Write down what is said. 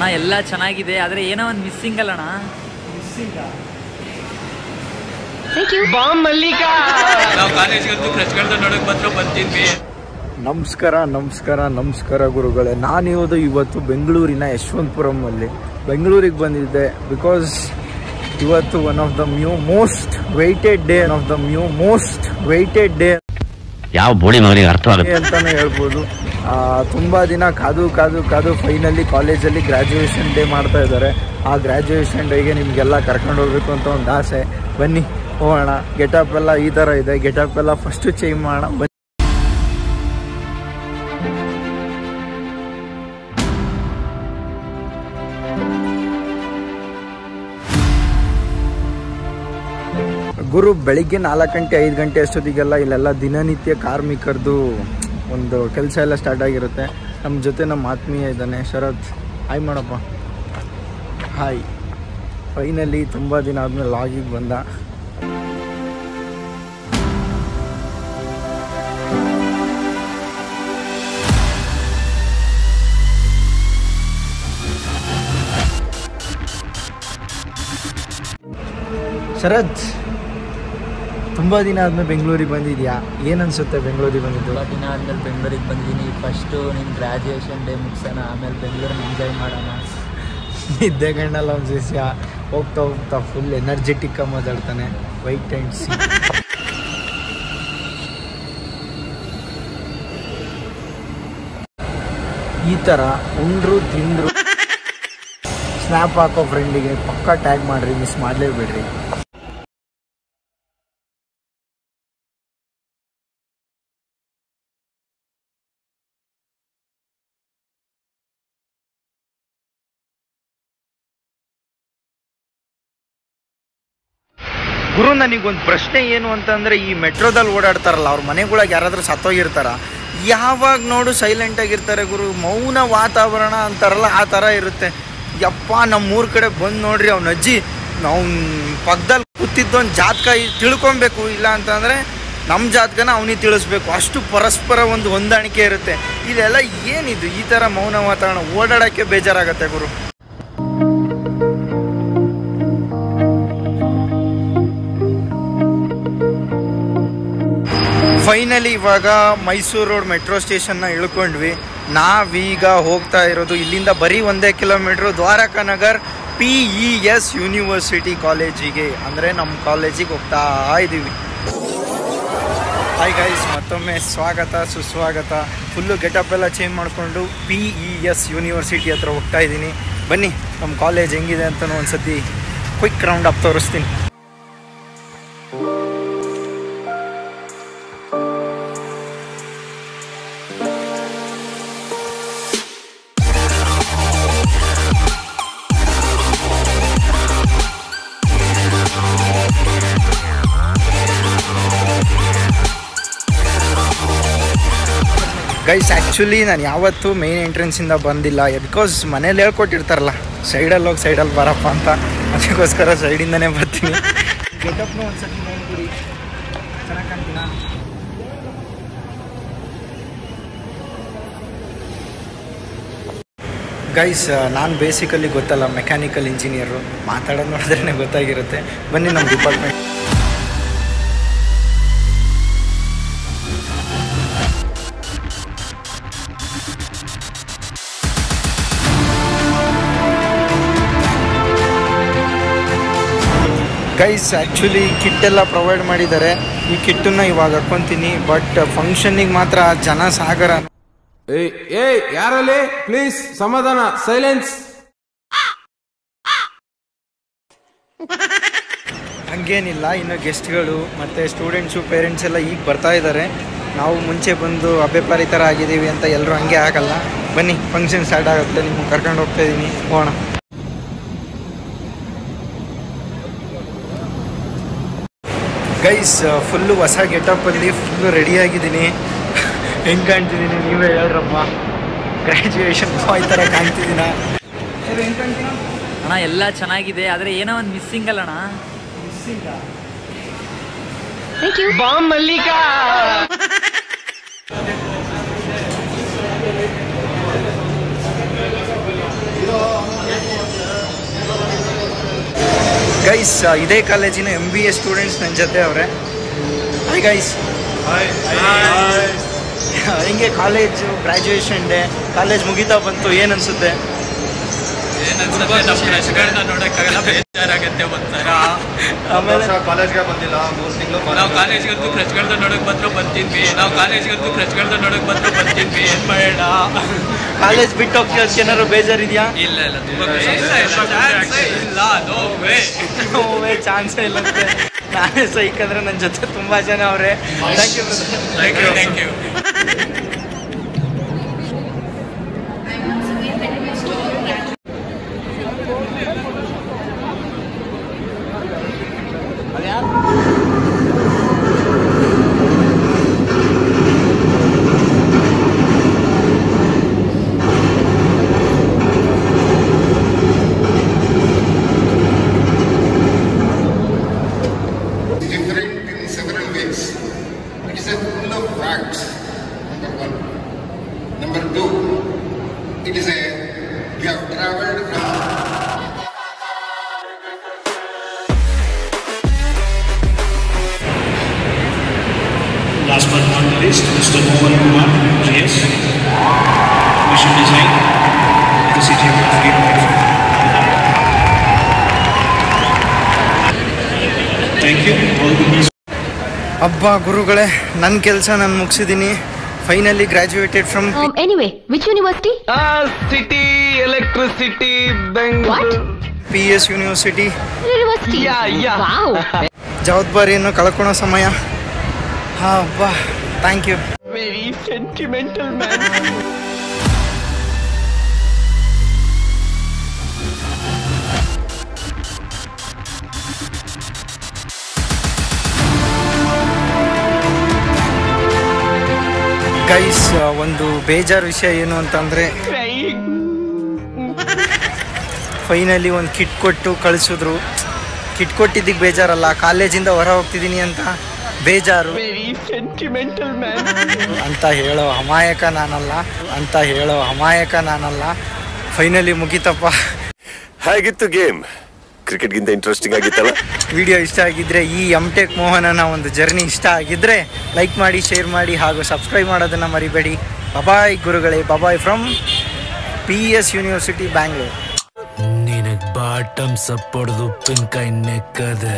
ಅಣ್ಣ ಎಲ್ಲ ಚೆನ್ನಾಗಿದೆ, ಆದರೆ ಏನೋ ಒಂದು ಮಿಸ್ಸಿಂಗ್ ಅಲ್ಲಣ್ಣ. ನಮಸ್ಕಾರ ನಮಸ್ಕಾರ ನಮಸ್ಕಾರ ಗುರುಗಳೇ. ನಾನಿರೋದು ಇವತ್ತು ಬೆಂಗಳೂರಿನ ಯಶವಂತಪುರಮಲ್ಲಿ. ಬೆಂಗಳೂರಿಗೆ ಬಂದಿದ್ದೆ ಬಿಕಾಸ್ ಇವತ್ತು one of the most weighted day ಯಾವ ಬೋಳಿ ಮಗನಿಗೆ ಅರ್ಥವಾಗುತ್ತೆ ಅಂತಾನೆ ಹೇಳ್ಬೋದು. ತುಂಬ ದಿನ ಕಾದು ಫೈನಲಿ ಕಾಲೇಜಲ್ಲಿ ಗ್ರ್ಯಾಜುಯೇಷನ್ ಡೇ ಮಾಡ್ತಾ ಇದ್ದಾರೆ. ಆ ಗ್ರ್ಯಾಜುಯೇಷನ್ ಡೇಗೆ ನಿಮಗೆಲ್ಲ ಕರ್ಕೊಂಡು ಹೋಗ್ಬೇಕು ಅಂತ ಒಂದು ಆಸೆ. ಬನ್ನಿ ಹೋಗೋಣ. ಗೆಟಪ್ ಎಲ್ಲ ಈ ಥರ ಇದೆ. ಗೆಟಪ್ ಎಲ್ಲ ಫಸ್ಟು ಚೇಂಜ್ ಮಾಡೋಣ. ಬನ್ನಿ. ಗುರು ಬೆಳಿಗ್ಗೆ 4 ಗಂಟೆ 5 ಗಂಟೆ ಅಷ್ಟೊತ್ತಿಗೆಲ್ಲ ಇಲ್ಲೆಲ್ಲ ದಿನನಿತ್ಯ ಕಾರ್ಮಿಕರದು ಒಂದು ಕೆಲಸ ಎಲ್ಲ ಸ್ಟಾರ್ಟ್ ಆಗಿರುತ್ತೆ. ನಮ್ಮ ಜೊತೆ ನಮ್ಮ ಆತ್ಮೀಯ ಇದ್ದಾನೆ ಶರತ್. ಹಾಯ್ ಮಾಡಪ್ಪ. ಹಾಯ್. ಫೈನಲಿ ತುಂಬ ದಿನ ಆದಮೇಲೆ ಲಾಗಿಗೆ ಬಂದ. ಶರತ್, ತುಂಬ ದಿನ ಆದಮೇಲೆ ಬೆಂಗಳೂರಿಗೆ ಬಂದಿದ್ಯಾ, ಏನನ್ಸುತ್ತೆ ಬೆಂಗಳೂರಿಗೆ ಬಂದಿದ್ದು? ತುಂಬ ದಿನ ಆದಮೇಲೆ ಬೆಂಗಳೂರಿಗೆ ಬಂದಿದ್ದೀನಿ. ಫಸ್ಟು ನಿನ್ನ ಗ್ರ್ಯಾಜುಯೇಷನ್ ಡೇ ಮುಗಿಸೋಣ, ಆಮೇಲೆ ಬೆಂಗಳೂರನ್ನ ಎಂಜಾಯ್ ಮಾಡೋಣ. ನಿದ್ದೆ ಗಣ್ಣಲ್ಲ ಒಂದು ದಿವಸ ಹೋಗ್ತಾ ಫುಲ್ ಎನರ್ಜೆಟಿಕ್ ಆಗಿ ಮಾತಾಡ್ತಾನೆ. White and C. ಈ ಥರ ಉಂಡ್ರು ತಿಂದ್ರು ಸ್ನ್ಯಾಪ್ ಹಾಕೋ ಫ್ರೆಂಡಿಗೆ ಪಕ್ಕಾ ಟ್ಯಾಗ್ ಮಾಡಿರಿ, ಮಿಸ್ ಮಾಡಲೇಬೇಡ್ರಿ. ಗುರು, ನನಗೊಂದು ಪ್ರಶ್ನೆ ಏನು ಅಂತಂದರೆ, ಈ ಮೆಟ್ರೋದಲ್ಲಿ ಓಡಾಡ್ತಾರಲ್ಲ ಅವ್ರ ಮನೆಗಳಿಗೆ ಯಾರಾದರೂ ಸತ್ತೋಗಿರ್ತಾರ, ಯಾವಾಗ ನೋಡು ಸೈಲೆಂಟಾಗಿರ್ತಾರೆ ಗುರು. ಮೌನ ವಾತಾವರಣ ಅಂತಾರಲ್ಲ ಆ ಥರ ಇರುತ್ತೆ. ಯಪ್ಪ, ನಮ್ಮೂರ ಕಡೆ ಬಂದು ನೋಡ್ರಿ, ಅವ್ನ ಅಜ್ಜಿ ನಾವು ಪಕ್ಕದಲ್ಲಿ ಕೂತಿದ್ದೊಂದು ಜಾತಕ ತಿಳ್ಕೊಬೇಕು, ಇಲ್ಲ ಅಂತಂದರೆ ನಮ್ಮ ಜಾತಕನ ಅವನಿಗೆ ತಿಳಿಸ್ಬೇಕು. ಅಷ್ಟು ಪರಸ್ಪರ ಒಂದು ಹೊಂದಾಣಿಕೆ ಇರುತ್ತೆ. ಇದೆಲ್ಲ ಏನಿದು ಈ ಥರ ಮೌನ ವಾತಾವರಣ? ಓಡಾಡೋಕ್ಕೆ ಬೇಜಾರಾಗತ್ತೆ ಗುರು. ಫೈನಲಿ ಇವಾಗ ಮೈಸೂರು ರೋಡ್ ಮೆಟ್ರೋ ಸ್ಟೇಷನ್ನ ಇಳ್ಕೊಂಡ್ವಿ. ನಾವೀಗ ಹೋಗ್ತಾ ಇರೋದು ಇಲ್ಲಿಂದ ಬರೀ 1 kilometre Dwaraka Nagar PES university ಕಾಲೇಜಿಗೆ, ಅಂದರೆ ನಮ್ಮ ಕಾಲೇಜಿಗೆ ಹೋಗ್ತಾ ಇದ್ದೀವಿ. ಹಾಯ್ ಗೈಸ್, ಮತ್ತೊಮ್ಮೆ ಸ್ವಾಗತ ಸುಸ್ವಾಗತ. ಫುಲ್ಲು ಗೆಟಪ್ ಎಲ್ಲ ಚೇಂಜ್ ಮಾಡಿಕೊಂಡು PES ಯೂನಿವರ್ಸಿಟಿ ಹತ್ರ ಹೋಗ್ತಾ ಇದ್ದೀನಿ. ಬನ್ನಿ ನಮ್ಮ ಕಾಲೇಜ್ ಹೆಂಗಿದೆ ಅಂತಲೂ ಒಂದು ಸತಿ ಕ್ವಿಕ್ ರೌಂಡ್ ಅಪ್ ತೋರಿಸ್ತೀನಿ. ಗೈಸ್, ಆ್ಯಕ್ಚುಲಿ ನಾನು ಯಾವತ್ತೂ ಮೇನ್ ಎಂಟ್ರೆನ್ಸಿಂದ ಬಂದಿಲ್ಲ. ಬಿಕಾಸ್ ಮನೇಲಿ ಹೇಳ್ಕೊಟ್ಟಿರ್ತಾರಲ್ಲ ಸೈಡಲ್ಲಿ ಹೋಗಿ ಸೈಡಲ್ಲಿ ಬರಪ್ಪ ಅಂತ, ಅದಕ್ಕೋಸ್ಕರ ಸೈಡಿಂದನೇ ಬರ್ತೀನಿ. ಗೆಟಪ್ನು ಒಂದು ಸತಿ ನೋಡ್ಬಿಡಿ, ಚೆನ್ನಾಗಿ ಕಾಣ್ತೀನ. ಗೈಸ್, ನಾನು ಬೇಸಿಕಲಿ ಗೊತ್ತಲ್ಲ ಮೆಕ್ಯಾನಿಕಲ್ ಇಂಜಿನಿಯರು. ಮಾತಾಡೋದು ನೋಡಿದ್ರೇ ಗೊತ್ತಾಗಿರುತ್ತೆ. ಬನ್ನಿ ನಮ್ಮ ಡಿಪಾರ್ಟ್ಮೆಂಟ್. ಗೈಸ್, ಆ್ಯಕ್ಚುಲಿ ಕಿಟ್ ಎಲ್ಲ ಪ್ರೊವೈಡ್ ಮಾಡಿದ್ದಾರೆ. ಈ ಕಿಟ್ಟನ್ನು ಇವಾಗ ಹಾಕ್ಕೊತೀನಿ. ಬಟ್ ಫಂಕ್ಷನ್ನಿಗೆ ಮಾತ್ರ ಜನ ಸಾಗರ. ಏಯ್ ಯಾರಲ್ಲಿ ಪ್ಲೀಸ್ ಸಮಾಧಾನ, ಸೈಲೆನ್ಸ್. ಹಂಗೇನಿಲ್ಲ, ಇನ್ನು ಗೆಸ್ಟ್ಗಳು ಮತ್ತು ಸ್ಟೂಡೆಂಟ್ಸು ಪೇರೆಂಟ್ಸ್ ಎಲ್ಲ ಈಗ ಬರ್ತಾ ಇದ್ದಾರೆ. ನಾವು ಮುಂಚೆ ಬಂದು ಅಬ್ಬೆಪಾರಿ ಥರ ಆಗಿದ್ದೀವಿ ಅಂತ ಎಲ್ಲರೂ ಹಂಗೆ ಆಗಲ್ಲ. ಬನ್ನಿ, ಫಂಕ್ಷನ್ ಸ್ಟಾರ್ಟ್ ಆಗುತ್ತೆ, ನಿಮಗೆ ಕರ್ಕೊಂಡು ಹೋಗ್ತಾ ಇದ್ದೀನಿ, ಹೋಗೋಣ. ಗೈಸ್, ಫುಲ್ಲು ಹೊಸ ಗೆಟಪ್ಪಲ್ಲಿ ಫುಲ್ಲು ರೆಡಿಯಾಗಿದ್ದೀನಿ. ಹೆಂಗೆ ಕಾಣ್ತಿದ್ದೀನಿ ನೀವೇ ಹೇಳ್ರಪ್ಪ. ಗ್ರ್ಯಾಜುಯೇಷನ್ ಬಾಯ್ ಥರ ಕಾಣ್ತಿದ್ದೀನ. ಹೆಂಗೆ ಕಾಣ್ತೀನ ಅಣ್ಣ? ಎಲ್ಲ ಚೆನ್ನಾಗಿದೆ, ಆದರೆ ಏನೋ ಒಂದು ಮಿಸ್ಸಿಂಗ್ ಅಲ್ಲಣ್ಣ. ಮಿಸ್ಸಿಂಗಾ? ಬಾಂಬ್ ಮಲ್ಲಿಕಾ. ಇದು ಗೈಸ್ ಇದೇ ಕಾಲೇಜಿನ MBA ಸ್ಟೂಡೆಂಟ್ಸ್ ನನ್ನ ಜೊತೆ ಅವರೇ. Hi guys. ಹಿಂಗೆ ಕಾಲೇಜು ಗ್ರ್ಯಾಜುಯೇಷನ್ ಡೇ, ಕಾಲೇಜ್ ಮುಗಿತಾ ಬಂತು, ಏನು ಅನಿಸುತ್ತೆ? ಬೇಜಾರಾಗತ್ತೆ ಒಂಥರ. ಆಮೇಲೆ ಕಾಲೇಜ್ಗೆ ಬಂದಿಲ್ಲ 3 ತಿಂಗಳು. ನಾವು ಕಾಲೇಜ್ಗಂತೂ ಖರ್ಚುಗಳನ್ನ ನೋಡಕ್ ಬಂದ್ರು ಬರ್ತಿದ್ವಿ. ಏನ್ ಮಾಡೋಣ? ಕಾಲೇಜ್ ಬಿಟ್ಟು ಹೋಗ್ತೀವಿ ಏನಾದ್ರು ಬೇಜಾರಿದೆಯಾ? ಇಲ್ಲ ತುಂಬಾ ಇಲ್ಲ, ಚಾನ್ಸೇ ಇಲ್ಲ. ನಾನೇ ಸೈಕಂದ್ರೆ ನನ್ನ ಜೊತೆ ತುಂಬಾ ಜನ ಅವರೇ. Thank you. Number 2, it is you have traveled from. Last but not least, Mr. Mohan Kumar, GS, Mission Design, the City of Freedom. Thank you. All the best. ಅಬ್ಬಾ ಗುರುಗಳೇ, ನನ್ನ ಕೆಲಸ ನಾನು ಮುಗಿಸಿದ್ದೀನಿ. Finally graduated from anyway which university? City electricity Bengaluru. PS university. Wow, ಜವಾಬ್ದಾರಿಯನ್ನು ಕಳ್ಕೊಳ್ಳೋ ಸಮಯ. ಅಬ್ಬಾ, thank you. Very sentimental man. Guys, ಒಂದು ಬೇಜಾರು ವಿಷಯ ಏನು ಅಂತಂದರೆ, ಫೈನಲಿ ಒಂದು ಕಿಟ್ ಕೊಟ್ಟು ಕಳಿಸಿದ್ರು. ಕಿಟ್ ಕೊಟ್ಟಿದ್ದಕ್ಕೆ ಬೇಜಾರಲ್ಲ, ಕಾಲೇಜಿಂದ ಹೊರ ಹೋಗ್ತಿದ್ದೀನಿ ಅಂತ ಬೇಜಾರು. ವೆರಿ ಸೆಂಟಿಮೆಂಟಲ್ ಮ್ಯಾನ್ ಅಂತ ಹೇಳೋ ಅಮಾಯಕ ನಾನಲ್ಲ. ಫೈನಲಿ ಮುಗಿತಪ್ಪ. ಹೇಗಿತ್ತು ಗೇಮ್? ಕ್ರಿಕೆಟ್ಗಿಂತ ಇಂಟ್ರೆಸ್ಟಿಂಗ್ ಆಗಿತ್ತಲ್ಲ? ವಿಡಿಯೋ ಇಷ್ಟ ಆಗಿದ್ರೆ, ಈ ಎಮ್ಟೆಕ್ ಮೋಹನನ ಒಂದು ಜರ್ನಿ ಇಷ್ಟ ಆಗಿದ್ರೆ ಲೈಕ್ ಮಾಡಿ, ಶೇರ್ ಮಾಡಿ ಹಾಗೂ ಸಬ್ಸ್ಕ್ರೈಬ್ ಮಾಡೋದನ್ನು ಮರಿಬೇಡಿ. ಬಾಯ್ ಗುರುಗಳೇ, ಬಾಯ್ ಫ್ರಮ್ PS ಯೂನಿವರ್ಸಿಟಿ ಬ್ಯಾಂಗ್ಳೂರ್. ನಿನಗೆ ಬಾಟಮ್ ಸಪ್ಪೊಡ್ದು ಉಪ್ಪಿನಕಾಯಿ ನೆಕ್ಕದೆ